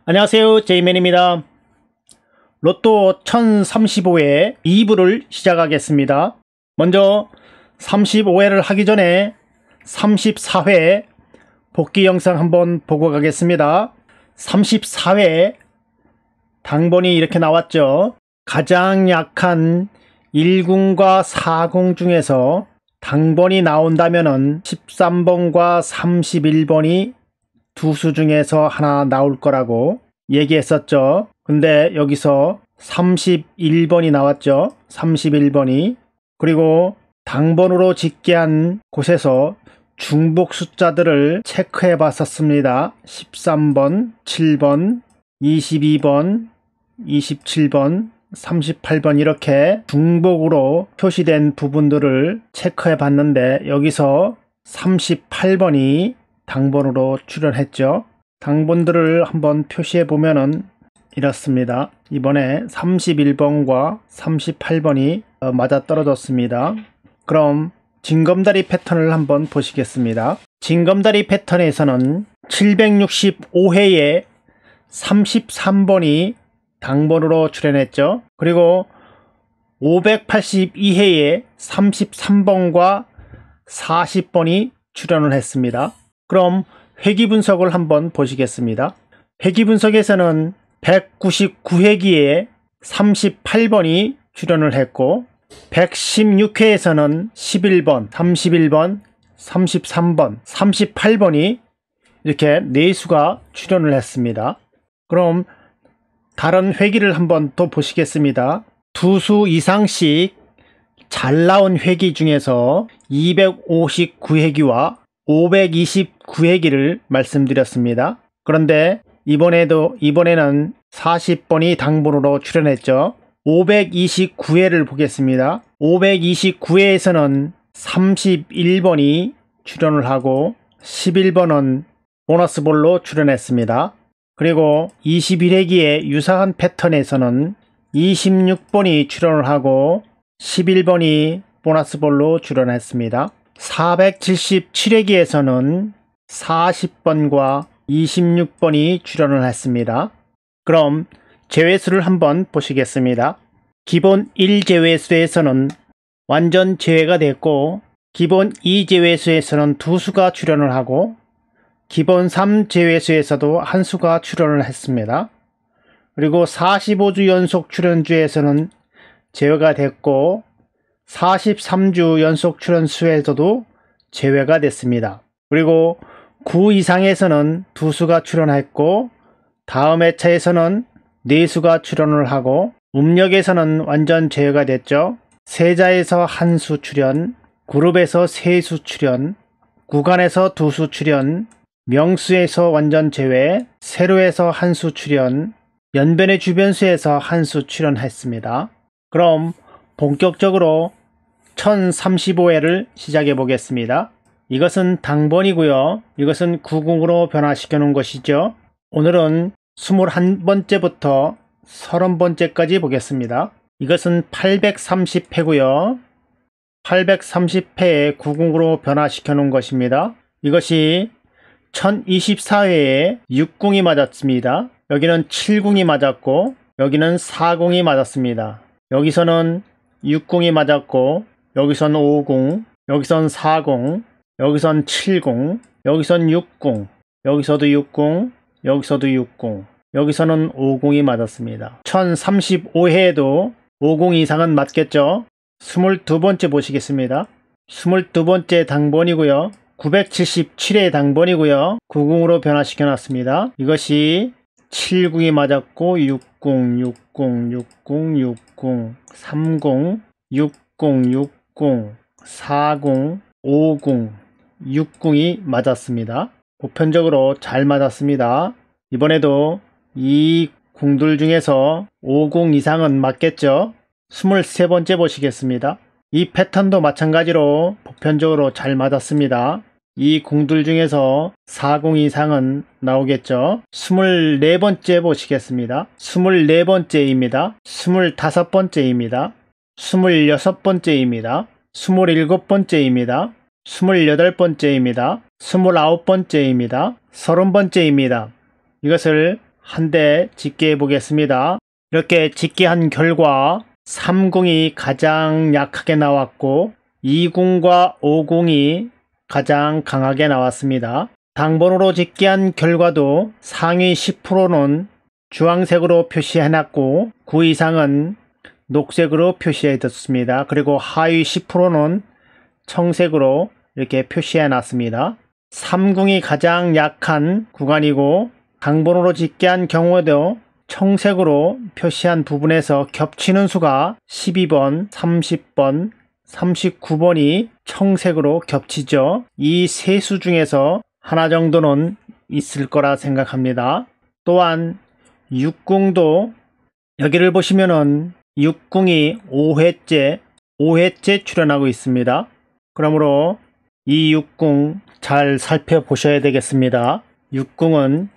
안녕하세요, 제이맨입니다. 로또 1035회 2부를 시작하겠습니다. 먼저 35회를 하기 전에 34회 복귀 영상 한번 보고 가겠습니다. 34회 당번이 이렇게 나왔죠. 가장 약한 1군과 4군 중에서 당번이 나온다면은 13번과 31번이 두 수 중에서 하나 나올 거라고 얘기했었죠. 근데 여기서 31번이 나왔죠. 31번이. 그리고 당번으로 집계한 곳에서 중복 숫자들을 체크해 봤었습니다. 13번, 7번, 22번, 27번, 38번 이렇게 중복으로 표시된 부분들을 체크해 봤는데 여기서 38번이 당번으로 출연했죠. 당번들을 한번 표시해 보면은 이렇습니다. 이번에 31번과 38번이 맞아떨어졌습니다. 그럼 징검다리 패턴을 한번 보시겠습니다. 징검다리 패턴에서는 765회에 33번이 당번으로 출연했죠. 그리고 582회에 33번과 40번이 출연을 했습니다. 그럼 회기 분석을 한번 보시겠습니다. 회기 분석에서는 199회기에 38번이 출연을 했고 116회에서는 11번, 31번, 33번, 38번이 이렇게 4수가 출연을 했습니다. 그럼 다른 회기를 한번 또 보시겠습니다. 2수 이상씩 잘 나온 회기 중에서 259회기와 529회기를 말씀드렸습니다. 그런데 이번에는 40번이 당번으로 출연했죠. 529회를 보겠습니다. 529회에서는 31번이 출연을 하고 11번은 보너스볼로 출연했습니다. 그리고 21회기의 유사한 패턴에서는 26번이 출연을 하고 11번이 보너스볼로 출연했습니다. 477회기에서는 40번과 26번이 출연을 했습니다. 그럼 제외수를 한번 보시겠습니다. 기본 1제외수에서는 완전 제외가 됐고 기본 2제외수에서는 2수가 출연을 하고 기본 3제외수에서도 1수가 출연을 했습니다. 그리고 45주 연속 출연주에서는 제외가 됐고 43주 연속 출연수에서도 제외가 됐습니다. 그리고 9 이상에서는 2수가 출연했고 다음 회차에서는 4수가 출연을 하고 음력에서는 완전 제외가 됐죠. 세자에서 1수 출연, 그룹에서 3수 출연, 구간에서 2수 출연, 명수에서 완전 제외, 세로에서 1수 출연, 연변의 주변수에서 1수 출연했습니다. 그럼 본격적으로 1035회를 시작해 보겠습니다. 이것은 당번이고요. 이것은 구궁으로 변화시켜 놓은 것이죠. 오늘은 21번째부터 30번째까지 보겠습니다. 이것은 830회고요. 830회에 구궁으로 변화시켜 놓은 것입니다. 이것이 1024회에 6궁이 맞았습니다. 여기는 7궁이 맞았고 여기는 4궁이 맞았습니다. 여기서는 6궁이 맞았고 여기선 5궁, 여기선 4궁, 여기선 7궁, 여기선 6궁, 여기서도 6궁, 여기서도 6궁, 여기서는 5궁이 맞았습니다. 1035회에도 5궁 이상은 맞겠죠? 22번째 보시겠습니다. 22번째 당번이고요. 977회 당번이고요. 9궁으로 변화시켜 놨습니다. 이것이 7궁이 맞았고 6궁, 6궁, 6궁, 6궁, 3궁, 6궁, 6궁, 4궁, 5궁, 6궁이 맞았습니다. 보편적으로 잘 맞았습니다. 이번에도 이 궁들 중에서 5궁 이상은 맞겠죠? 23번째 보시겠습니다. 이 패턴도 마찬가지로 보편적으로 잘 맞았습니다. 이 궁들 중에서 4궁 이상은 나오겠죠. 24번째 보시겠습니다. 24번째입니다. 25번째입니다. 26번째입니다. 27번째입니다. 28번째입니다. 29번째입니다. 30번째입니다. 이것을 한 대 집계해 보겠습니다. 이렇게 집계한 결과 3궁이 가장 약하게 나왔고 2궁과 5궁이 가장 강하게 나왔습니다. 당번으로 집계한 결과도 상위 10%는 주황색으로 표시해 놨고 9 이상은 녹색으로 표시해 뒀습니다. 그리고 하위 10%는 청색으로 이렇게 표시해 놨습니다. 3궁이 가장 약한 구간이고 당번으로 집계한 경우에도 청색으로 표시한 부분에서 겹치는 수가 12번, 30번, 39번이 청색으로 겹치죠. 이 세 수 중에서 하나 정도는 있을 거라 생각합니다. 또한 6궁도 여기를 보시면은 6궁이 5회째 출현하고 있습니다. 그러므로 이 6궁 잘 살펴보셔야 되겠습니다. 6궁은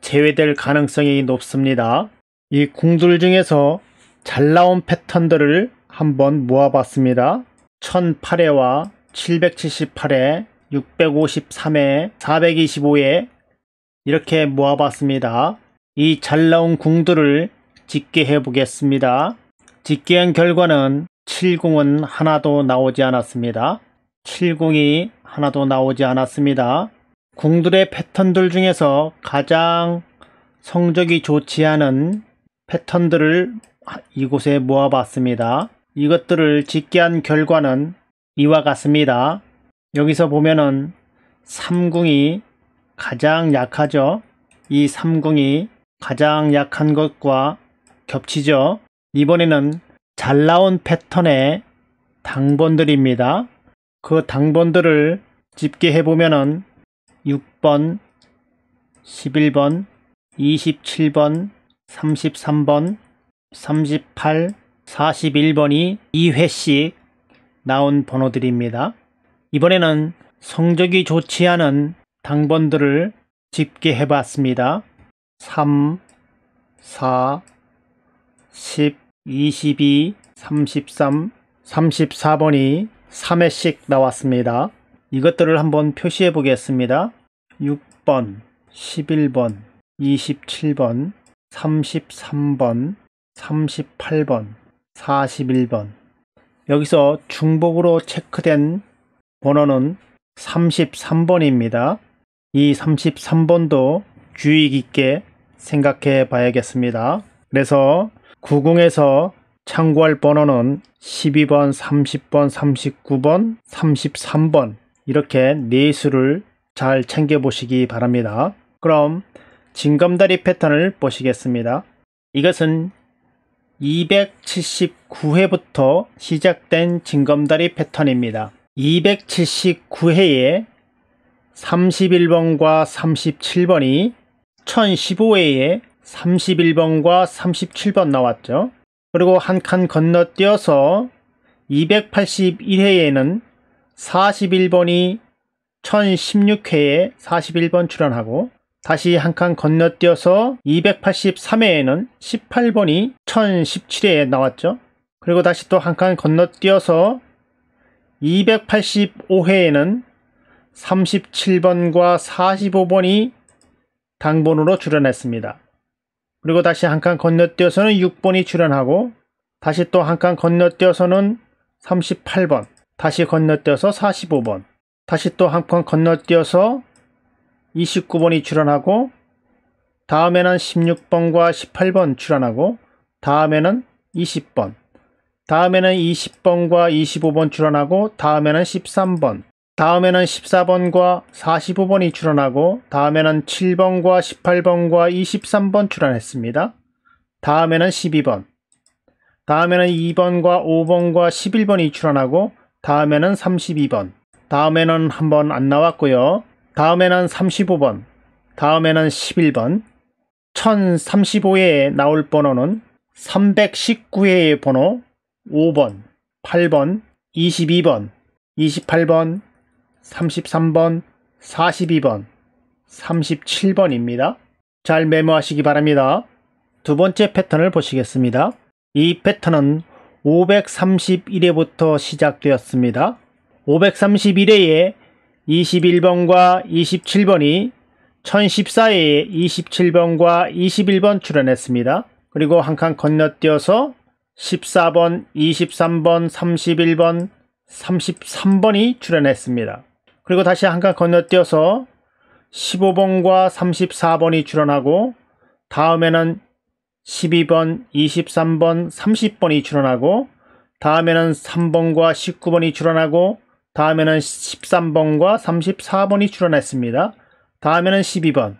제외될 가능성이 높습니다. 이 궁들 중에서 잘 나온 패턴들을 한번 모아봤습니다. 1008회와 778회, 653회, 425회 이렇게 모아봤습니다. 이 잘 나온 궁들을 집계해 보겠습니다. 집계한 결과는 7궁은 하나도 나오지 않았습니다. 7궁이 하나도 나오지 않았습니다. 궁들의 패턴들 중에서 가장 성적이 좋지 않은 패턴들을 이곳에 모아봤습니다. 이것들을 집계한 결과는 이와 같습니다. 여기서 보면은 3궁이 가장 약하죠. 이 3궁이 가장 약한 것과 겹치죠. 이번에는 잘 나온 패턴의 당번들입니다. 그 당번들을 집계해 보면은 6번, 11번, 27번, 33번, 38, 41번이 2회씩 나온 번호들입니다. 이번에는 성적이 좋지 않은 당번들을 집계해 봤습니다. 3, 4, 10, 22, 33, 34번이 3회씩 나왔습니다. 이것들을 한번 표시해 보겠습니다. 6번, 11번, 27번, 33번, 38번, 41번. 여기서 중복으로 체크된 번호는 33번입니다. 이 33번도 주의 깊게 생각해 봐야겠습니다. 그래서 9궁에서 참고할 번호는 12번, 30번, 39번, 33번 이렇게 네 수를 잘 챙겨 보시기 바랍니다. 그럼 징검다리 패턴을 보시겠습니다. 이것은 279회부터 시작된 징검다리 패턴입니다. 279회에 31번과 37번이 1015회에 31번과 37번 나왔죠. 그리고 한 칸 건너뛰어서 281회에는 41번이 1016회에 41번 출연하고 다시 한 칸 건너뛰어서 283회에는 18번이 1017회에 나왔죠. 그리고 다시 또 한 칸 건너뛰어서 285회에는 37번과 45번이 당번으로 출연했습니다. 그리고 다시 한 칸 건너뛰어서는 6번이 출연하고 다시 또 한 칸 건너뛰어서는 38번, 다시 건너뛰어서 45번, 다시 또 한 칸 건너뛰어서 29번이 출연하고 다음에는 16번과 18번 출연하고 다음에는 20번, 다음에는 20번과 25번 출연하고 다음에는 13번, 다음에는 14번과 45번이 출연하고 다음에는 7번과 18번과 23번 출연했습니다. 다음에는 12번, 다음에는 2번과 5번과 11번이 출연하고 다음에는 32번, 다음에는 한 번 안 나왔고요. 다음에는 35번, 다음에는 11번, 1035회에 나올 번호는 319회의 번호 5번, 8번, 22번, 28번, 33번, 42번, 37번입니다. 잘 메모하시기 바랍니다. 두 번째 패턴을 보시겠습니다. 이 패턴은 531회부터 시작되었습니다. 531회에 21번과 27번이 1014회에 27번과 21번 출연했습니다. 그리고 한 칸 건너뛰어서 14번, 23번, 31번, 33번이 출연했습니다. 그리고 다시 한 칸 건너뛰어서 15번과 34번이 출연하고 다음에는 12번, 23번, 30번이 출연하고 다음에는 3번과 19번이 출연하고 다음에는 13번과 34번이 출연했습니다. 다음에는 12번,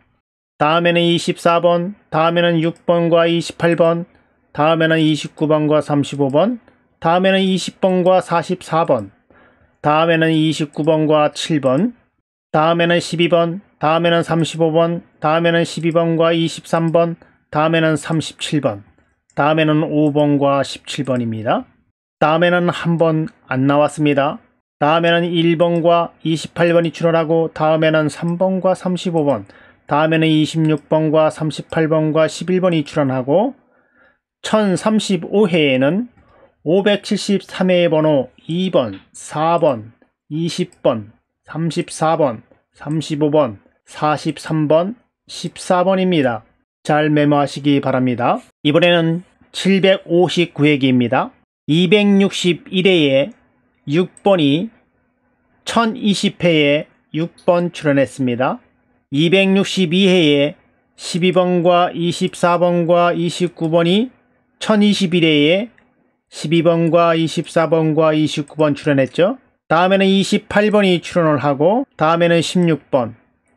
다음에는 24번, 다음에는 6번과 28번, 다음에는 29번과 35번, 다음에는 20번과 44번, 다음에는 29번과 7번, 다음에는 12번, 다음에는 35번, 다음에는 12번과 23번, 다음에는 37번, 다음에는 5번과 17번입니다. 다음에는 한 번 안 나왔습니다. 다음에는 1번과 28번이 출연하고 다음에는 3번과 35번, 다음에는 26번과 38번과 11번이 출연하고 1035회에는 573회의 번호 2번, 4번, 20번, 34번, 35번, 43번, 14번입니다. 잘 메모하시기 바랍니다. 이번에는 759회기입니다. 261회에 6번이 1020회에 6번 출연했습니다. 262회에 12번과 24번과 29번이 1021회에 12번과 24번과 29번 출연했죠. 다음에는 28번이 출연을 하고 다음에는 16번,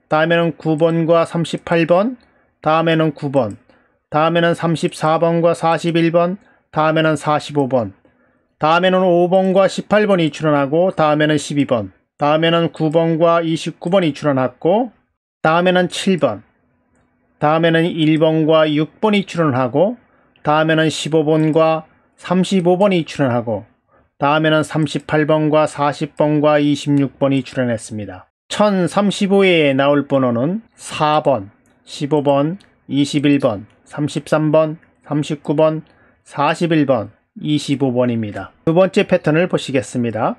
다음에는 9번과 38번, 다음에는 9번, 다음에는 34번과 41번, 다음에는 45번, 다음에는 5번과 18번이 출연하고 다음에는 12번, 다음에는 9번과 29번이 출연했고 다음에는 7번, 다음에는 1번과 6번이 출연하고 다음에는 15번과 35번이 출연하고 다음에는 38번과 40번과 26번이 출연했습니다. 1035회에 나올 번호는 4번, 15번, 21번, 33번, 39번, 41번, 25번입니다. 두 번째 패턴을 보시겠습니다.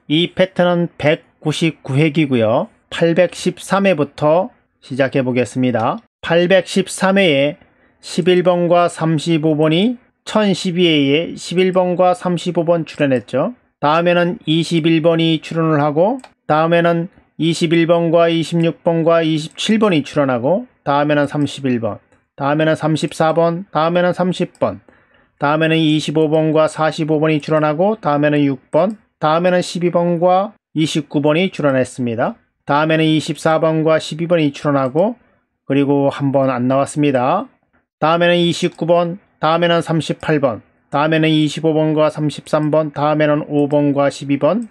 이 패턴은 199회기고요. 813회부터 시작해 보겠습니다. 813회에 11번과 35번이 1012회에 11번과 35번 출연했죠. 다음에는 21번이 출연을 하고 다음에는 21번과 26번과 27번이 출연하고 다음에는 31번, 다음에는 34번, 다음에는 30번, 다음에는 25번과 45번이 출연하고 다음에는 6번, 다음에는 12번과 29번이 출연했습니다. 다음에는 24번과 12번이 출연하고 그리고 한 번 안 나왔습니다. 다음에는 29번, 다음에는 38번, 다음에는 25번과 33번, 다음에는 5번과 12번,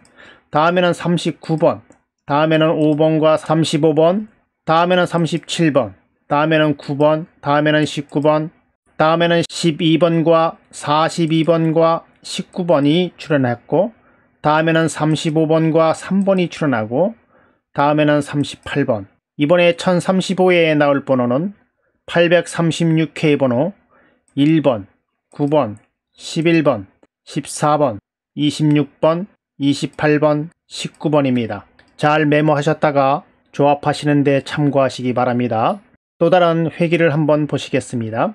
다음에는 39번, 다음에는 5번과 35번, 다음에는 37번, 다음에는 9번, 다음에는 19번, 다음에는 12번과 42번과 19번이 출연했고 다음에는 35번과 3번이 출연하고 다음에는 38번. 이번에 1035회에 나올 번호는 836회의 번호 1번, 9번, 11번, 14번, 26번, 28번, 19번입니다. 잘 메모하셨다가 조합하시는 데 참고하시기 바랍니다. 또 다른 회기를 한번 보시겠습니다.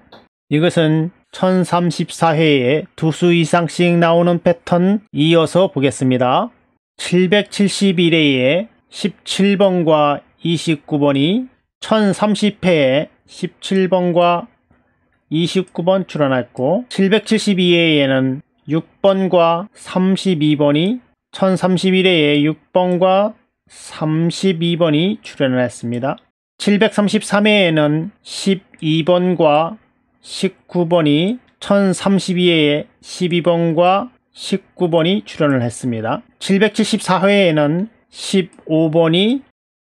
이것은 1034회에 두 수 이상씩 나오는 패턴 이어서 보겠습니다. 771회에 17번과 29번이 1030회에 17번과 29번 출연했고 772회에는 6번과 32번이 1031회에 6번과 32번이 출연을 했습니다. 733회에는 12번과 19번이 1032회에 12번과 19번이 출연을 했습니다. 774회에는 15번이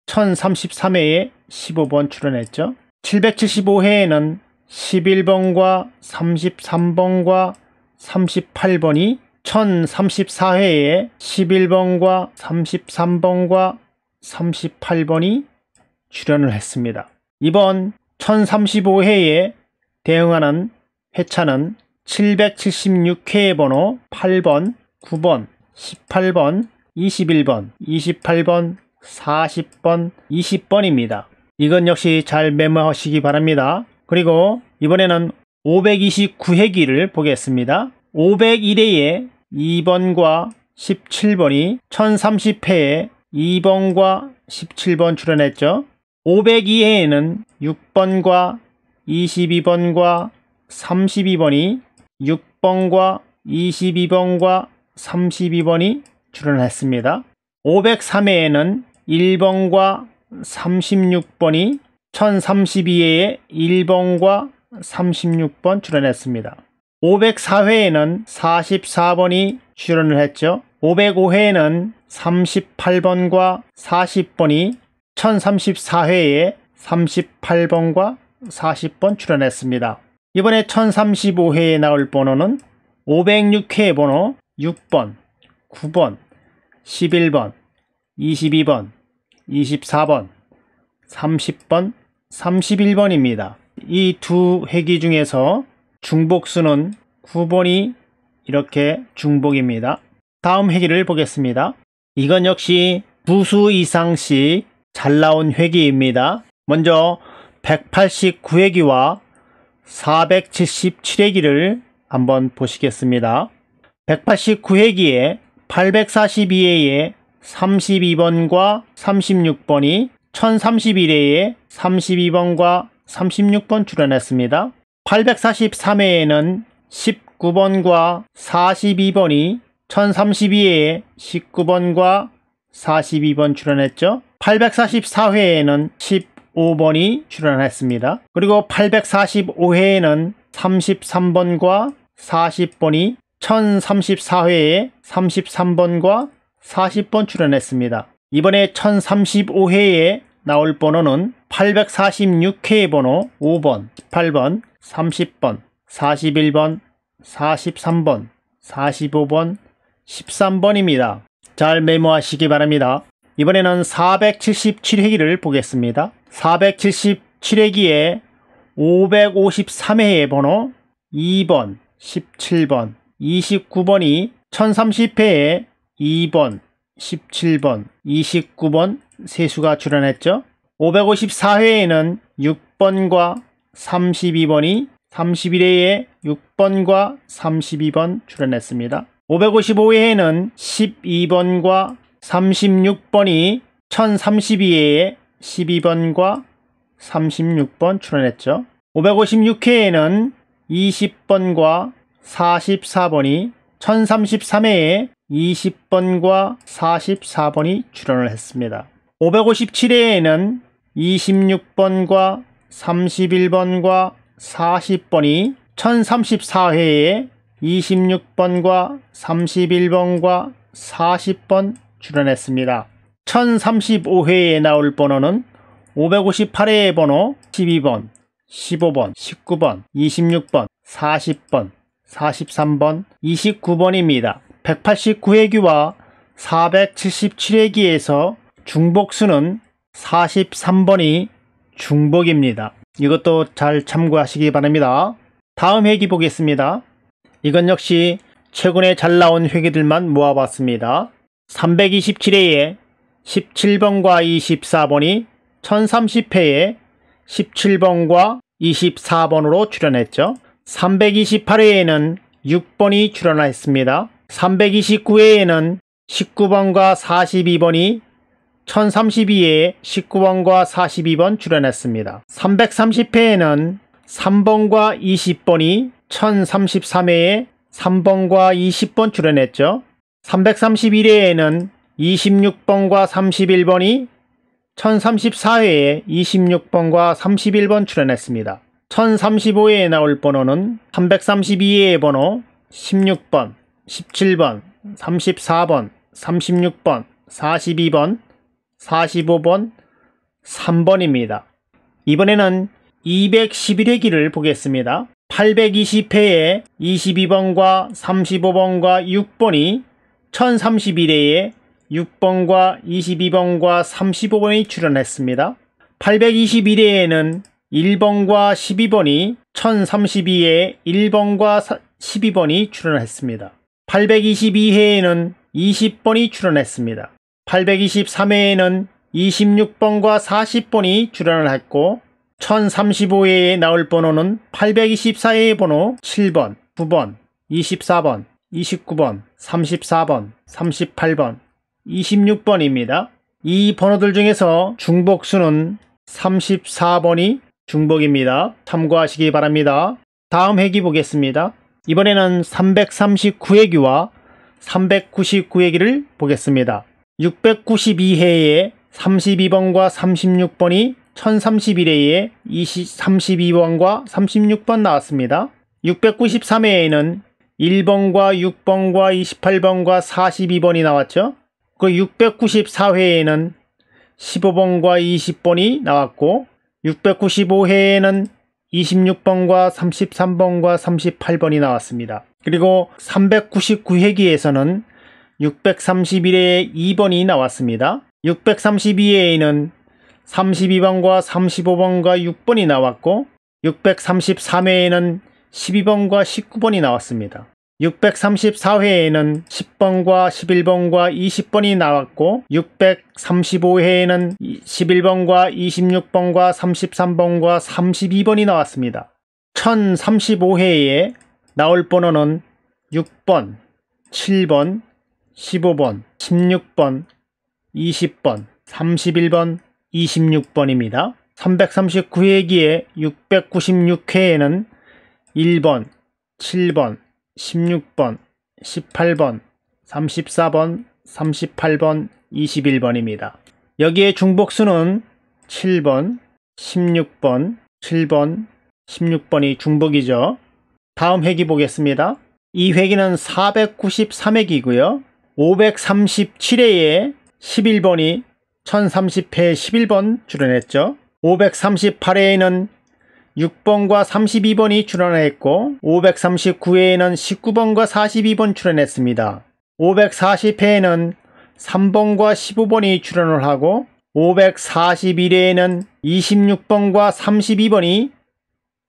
1033회에 15번 출연했죠. 775회에는 11번과 33번과 38번이 1034회에 11번과 33번과 38번이 출연을 했습니다. 이번 1035회에 대응하는 회차는 776회의 번호 8번, 9번, 18번, 21번, 28번, 40번, 20번입니다. 이건 역시 잘 메모하시기 바랍니다. 그리고 이번에는 529회기를 보겠습니다. 501회에 2번과 17번이 1030회에 2번과 17번 출연했죠. 502회에는 6번과 22번과 32번이 6번과 22번과 32번이 출연했습니다. 503회에는 1번과 36번이 1032회에 1번과 36번 출연했습니다. 504회에는 44번이 출연을 했죠. 505회에는 38번과 40번이 1034회에 38번과 40번 출연했습니다. 이번에 1035회에 나올 번호는 506회 번호 6번, 9번, 11번, 22번, 24번, 30번, 31번입니다. 이 두 회기 중에서 중복수는 9번이 이렇게 중복입니다. 다음 회기를 보겠습니다. 이건 역시 2수 이상씩 잘 나온 회기입니다. 먼저 189회기와 477회기를 한번 보시겠습니다. 189회기에 842회에 32번과 36번이 1031회에 32번과 36번 출연했습니다. 843회에는 19번과 42번이 1032회에 19번과 42번 출연했죠. 844회에는 15번이 출연했습니다. 그리고 845회에는 33번과 40번이 1034회에 33번과 40번 출연했습니다. 이번에 1035회에 나올 번호는 846회의 번호 5번, 18번, 30번, 41번, 43번, 45번, 13번입니다. 잘 메모하시기 바랍니다. 이번에는 477회기를 보겠습니다. 477회기에 553회의 번호 2번, 17번, 29번이 1030회에 2번, 17번, 29번 세수가 출연했죠. 554회에는 6번과 32번이 31회에 6번과 32번 출연했습니다. 555회에는 12번과 36번이 1032회에 12번과 36번 출연했죠. 556회에는 20번과 44번이 1033회에 20번과 44번이 출연을 했습니다. 557회에는 26번과 31번과 40번이 1034회에 26번과 31번과 40번 출연했습니다. 1035회에 나올 번호는 558회의 번호 12번, 15번, 19번, 26번, 40번, 43번, 29번입니다. 189회기와 477회기에서 중복수는 43번이 중복입니다. 이것도 잘 참고하시기 바랍니다. 다음 회기 보겠습니다. 이건 역시 최근에 잘 나온 회기들만 모아봤습니다. 327회에 17번과 24번이 1030회에 17번과 24번으로 출연했죠. 328회에는 6번이 출연했습니다. 329회에는 19번과 42번이 1032회에 19번과 42번 출연했습니다. 330회에는 3번과 20번이 1033회에 3번과 20번 출연했죠. 331회에는 26번과 31번이 1034회에 26번과 31번 출연했습니다. 1035회에 나올 번호는 332회의 번호 16번, 17번, 34번, 36번, 42번, 45번, 3번입니다. 이번에는 211회기를 보겠습니다. 820회에 22번과 35번과 6번이 1031회에 6번과 22번과 35번이 출연했습니다. 821회에는 1번과 12번이 1032회에 1번과 12번이 출연했습니다. 822회에는 20번이 출연했습니다. 823회에는 26번과 40번이 출연을 했고 1035회에 나올 번호는 824회의 번호 7번, 9번, 24번, 29번, 34번, 38번, 26번입니다. 이 번호들 중에서 중복수는 34번이 중복입니다. 참고하시기 바랍니다. 다음 회기 보겠습니다. 이번에는 339회기와 399회기를 보겠습니다. 692회에 32번과 36번이 1031회에 32번과 36번 나왔습니다. 693회에는 1번과 6번과 28번과 42번이 나왔죠. 그 694회에는 15번과 20번이 나왔고 695회에는 26번과 33번과 38번이 나왔습니다. 그리고 399회기에서는 631회에 2번이 나왔습니다. 632회에는 32번과 35번과 6번이 나왔고 633회에는 12번과 19번이 나왔습니다. 634회에는 10번과 11번과 20번이 나왔고 635회에는 11번과 26번과 33번과 32번이 나왔습니다. 1035회에 나올 번호는 6번, 7번, 15번, 16번, 20번, 31번, 26번입니다. 339회기에 696회에는 1번, 7번, 16번, 18번, 34번, 38번, 21번입니다. 여기에 중복수는 7번, 16번, 7번, 16번이 중복이죠. 다음 회기 보겠습니다. 이 회기는 493회기고요. 537회에 11번이 1030회 11번 출연했죠. 538회에는 6번과 32번이 출연했고 539회에는 19번과 42번 출연했습니다. 540회에는 3번과 15번이 출연을 하고 541회에는 26번과 32번이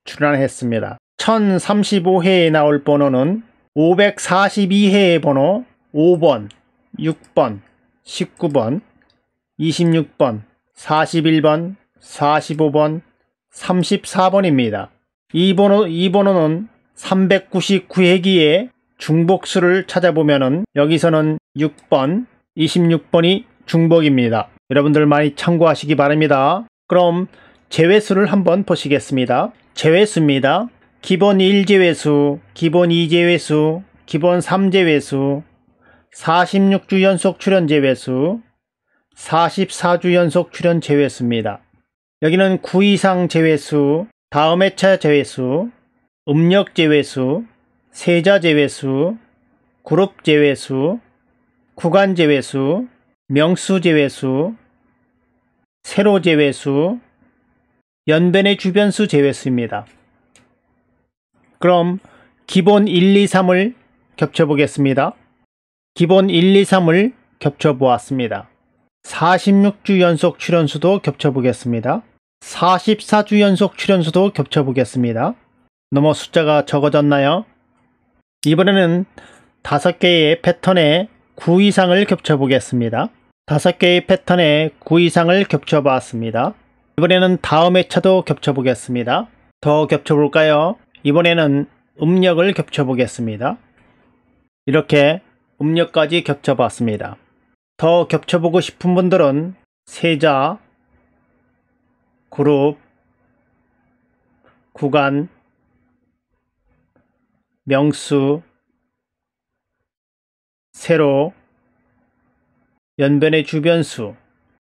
출연했습니다. 1035회에 나올 번호는 542회의 번호 5번, 6번, 19번, 26번, 41번, 45번, 34번입니다. 이 번호는 399회기에 중복수를 찾아보면은 여기서는 6번, 26번이 중복입니다. 여러분들 많이 참고하시기 바랍니다. 그럼 제외수를 한번 보시겠습니다. 제외수입니다. 기본 1제외수, 기본 2제외수, 기본 3제외수, 46주 연속 출연 제외수, 44주 연속 출연 제외수입니다. 여기는 9 이상 제외수, 다음 회차 제외수, 음력 제외수, 세자 제외수, 그룹 제외수, 구간 제외수, 명수 제외수, 세로 제외수, 연변의 주변수 제외수입니다. 그럼 기본 1, 2, 3을 겹쳐보겠습니다. 기본 1, 2, 3을 겹쳐보았습니다. 46주 연속 출연수도 겹쳐보겠습니다. 44주 연속 출연수도 겹쳐보겠습니다. 너무 숫자가 적어졌나요? 이번에는 5개의 패턴에 9 이상을 겹쳐보겠습니다. 5개의 패턴에 9 이상을 겹쳐봤습니다. 이번에는 다음 회차도 겹쳐보겠습니다. 더 겹쳐볼까요? 이번에는 음력을 겹쳐보겠습니다. 이렇게 음력까지 겹쳐봤습니다. 더 겹쳐보고 싶은 분들은 세자, 그룹, 구간, 명수, 세로, 연변의 주변수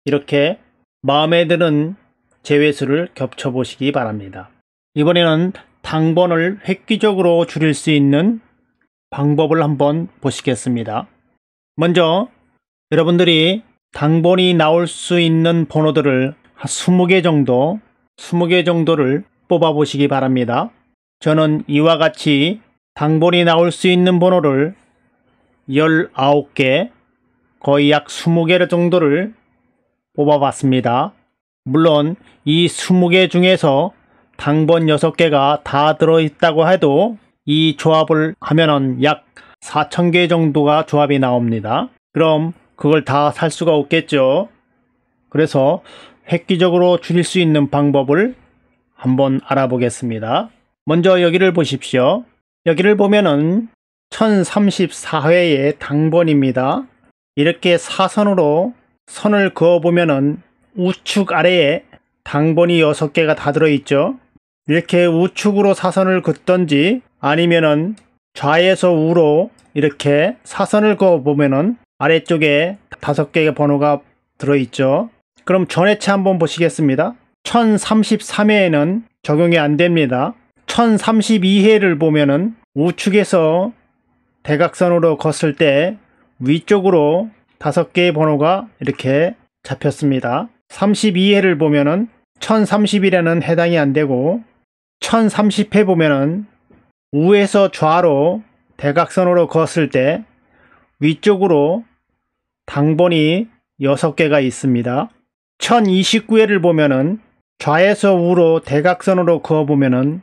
이렇게 마음에 드는 제외수를 겹쳐보시기 바랍니다. 이번에는 당번을 획기적으로 줄일 수 있는 방법을 한번 보시겠습니다. 먼저 여러분들이 당번이 나올 수 있는 번호들을 한 20개 정도를 뽑아 보시기 바랍니다. 저는 이와 같이 당번이 나올 수 있는 번호를 19개, 거의 약 20개 정도를 뽑아 봤습니다. 물론 이 20개 중에서 당번 6개가 다 들어있다고 해도 이 조합을 하면은 약 4,000개 정도가 조합이 나옵니다. 그럼 그걸 다 살 수가 없겠죠. 그래서 획기적으로 줄일 수 있는 방법을 한번 알아보겠습니다. 먼저 여기를 보십시오. 여기를 보면은 1034회의 당번입니다. 이렇게 사선으로 선을 그어 보면은 우측 아래에 당번이 6개가 다 들어있죠. 이렇게 우측으로 사선을 긋던지 아니면은 좌에서 우로 이렇게 사선을 그어 보면은 아래쪽에 5개의 번호가 들어있죠. 그럼 전해체 한번 보시겠습니다. 1033회에는 적용이 안 됩니다. 1032회를 보면은 우측에서 대각선으로 걷을 때 위쪽으로 5개의 번호가 이렇게 잡혔습니다. 32회를 보면은 1031에는 해당이 안 되고 1030회 보면은 우에서 좌로 대각선으로 걷을 때 위쪽으로 당번이 6개가 있습니다. 1029회를 보면은 좌에서 우로 대각선으로 그어 보면은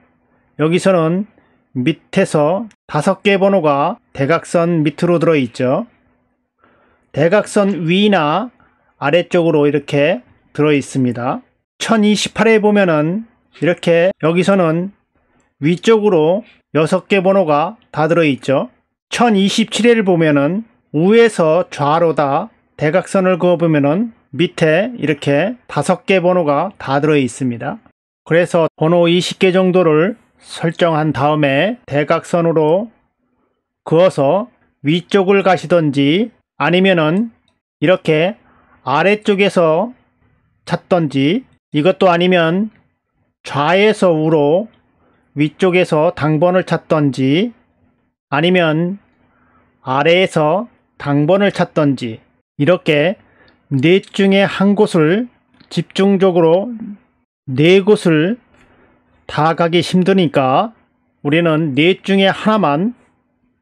여기서는 밑에서 5개의 번호가 대각선 밑으로 들어 있죠. 대각선 위나 아래쪽으로 이렇게 들어 있습니다. 1028회 보면은 이렇게 여기서는 위쪽으로 6개 번호가 다 들어 있죠. 1027회를 보면은 우에서 좌로 다 대각선을 그어 보면은 밑에 이렇게 5개 번호가 다 들어 있습니다. 그래서 번호 20개 정도를 설정한 다음에 대각선으로 그어서 위쪽을 가시던지 아니면은 이렇게 아래쪽에서 찾던지, 이것도 아니면 좌에서 우로 위쪽에서 당번을 찾던지 아니면 아래에서 당번을 찾던지, 이렇게 넷 중에 한 곳을 집중적으로 4곳을 다 가기 힘드니까 우리는 넷 중에 하나만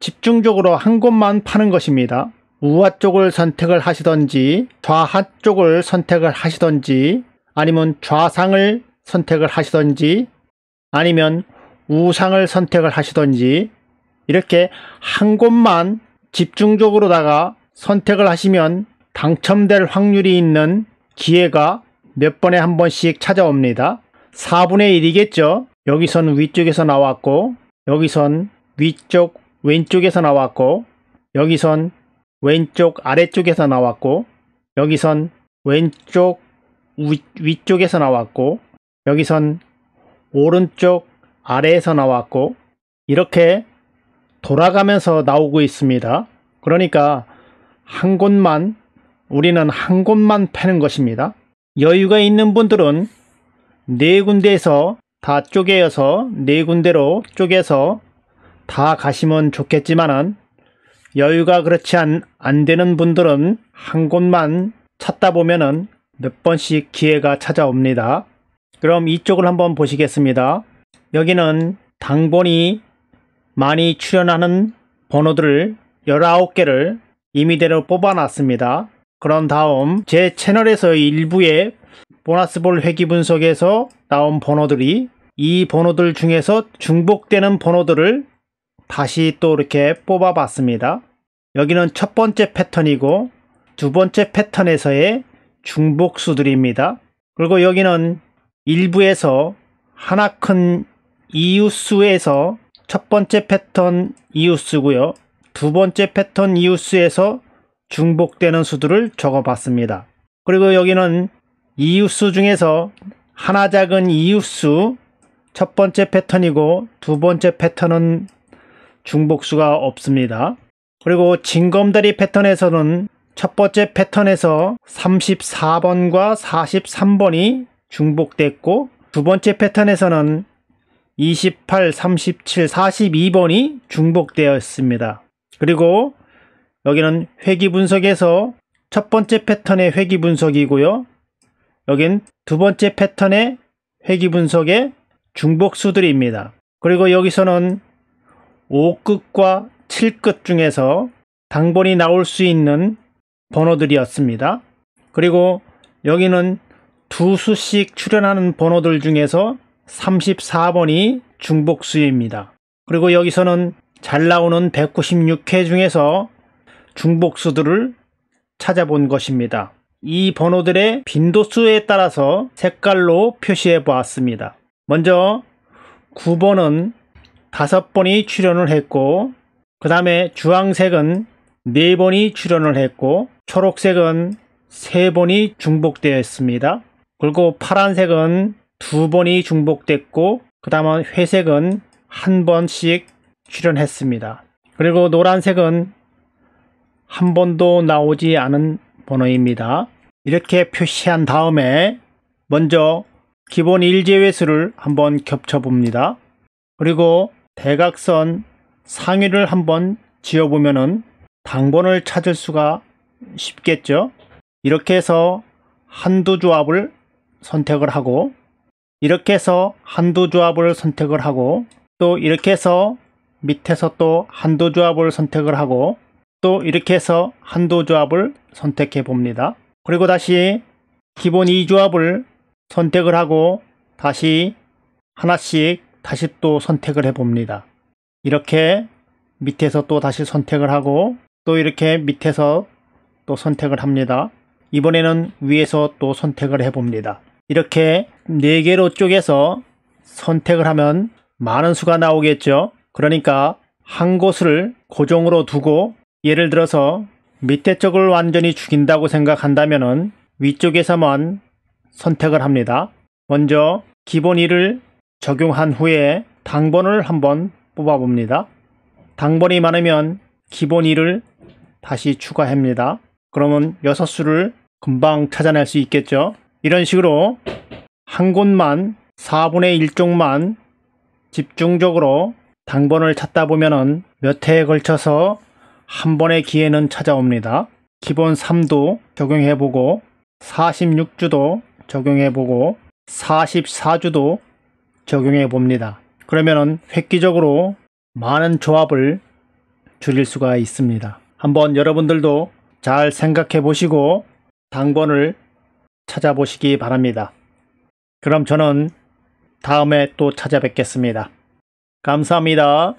집중적으로 한 곳만 파는 것입니다. 우하 쪽을 선택을 하시던지 좌하 쪽을 선택을 하시던지 아니면 좌상을 선택을 하시던지 아니면 우상을 선택을 하시던지, 이렇게 한 곳만 집중적으로다가 선택을 하시면 당첨될 확률이 있는 기회가 몇 번에 한 번씩 찾아옵니다. 4분의 1이겠죠. 여기선 위쪽에서 나왔고, 여기선 위쪽 왼쪽에서 나왔고, 여기선 왼쪽 아래쪽에서 나왔고, 여기선 왼쪽 위쪽에서 나왔고, 여기선 오른쪽 아래에서 나왔고, 이렇게 돌아가면서 나오고 있습니다. 그러니까 우리는 한 곳만 패는 것입니다. 여유가 있는 분들은 4군데에서 다 쪼개어서 4군데로 쪼개서 다 가시면 좋겠지만은, 여유가 그렇지 안 되는 분들은 한 곳만 찾다 보면은 몇 번씩 기회가 찾아옵니다. 그럼 이쪽을 한번 보시겠습니다. 여기는 당번이 많이 출현하는 번호들을 19개를 임의대로 뽑아놨습니다. 그런 다음 제 채널에서 일부의 보너스볼 회귀 분석에서 나온 번호들이, 이 번호들 중에서 중복되는 번호들을 다시 또 이렇게 뽑아봤습니다. 여기는 첫 번째 패턴이고 두 번째 패턴에서의 중복수들입니다. 그리고 여기는 일부에서 하나 큰 이웃수에서 첫 번째 패턴 이웃수고요. 두 번째 패턴 이웃수에서 중복되는 수들을 적어봤습니다. 그리고 여기는 이웃수 중에서 하나 작은 이웃수 첫 번째 패턴이고 두 번째 패턴은 중복수가 없습니다. 그리고 징검다리 패턴에서는 첫 번째 패턴에서 34번과 43번이 중복됐고, 두 번째 패턴에서는 28, 37, 42번이 중복되었습니다. 그리고 여기는 회귀 분석에서 첫 번째 패턴의 회귀 분석이고요. 여긴 두 번째 패턴의 회귀 분석의 중복수들입니다. 그리고 여기서는 5끝과 7끝 중에서 당번이 나올 수 있는 번호들이었습니다. 그리고 여기는 두 수씩 출현하는 번호들 중에서 34번이 중복수입니다. 그리고 여기서는 잘 나오는 196회 중에서 중복수들을 찾아본 것입니다. 이 번호들의 빈도수에 따라서 색깔로 표시해 보았습니다. 먼저 9번은 5번이 출현을 했고, 그 다음에 주황색은 4번이 출현을 했고, 초록색은 3번이 중복되어 있습니다. 그리고 파란색은 2번이 중복됐고, 그 다음은 회색은 1번씩 출현했습니다. 그리고 노란색은 한 번도 나오지 않은 번호입니다. 이렇게 표시한 다음에 먼저 기본 일제회수를 한번 겹쳐 봅니다. 그리고 대각선 상위를 한번 지어보면은 당번을 찾을 수가 쉽겠죠. 이렇게 해서 한두 조합을 선택을 하고, 이렇게 해서 한두 조합을 선택을 하고, 또 이렇게 해서 밑에서 또 한두 조합을 선택을 하고, 또 이렇게 해서 한두 조합을 선택해 봅니다. 그리고 다시 기본 2조합을 선택을 하고 다시 하나씩 다시 또 선택을 해 봅니다. 이렇게 밑에서 또 다시 선택을 하고, 또 이렇게 밑에서 또 선택을 합니다. 이번에는 위에서 또 선택을 해 봅니다. 이렇게 4개로 쪼개서 선택을 하면 많은 수가 나오겠죠. 그러니까 한 곳을 고정으로 두고, 예를 들어서 밑에 쪽을 완전히 죽인다고 생각한다면 위쪽에서만 선택을 합니다. 먼저 기본 1을 적용한 후에 당번을 한번 뽑아 봅니다. 당번이 많으면 기본 1을 다시 추가합니다. 그러면 6수를 금방 찾아낼 수 있겠죠. 이런 식으로 한 곳만 4분의 1쪽만 집중적으로 당번을 찾다 보면은 몇 회에 걸쳐서 한 번의 기회는 찾아옵니다. 기본 3도 적용해보고, 46주도 적용해보고, 44주도 적용해봅니다. 그러면은 획기적으로 많은 조합을 줄일 수가 있습니다. 한번 여러분들도 잘 생각해 보시고 당번을 찾아보시기 바랍니다. 그럼 저는 다음에 또 찾아뵙겠습니다. 감사합니다.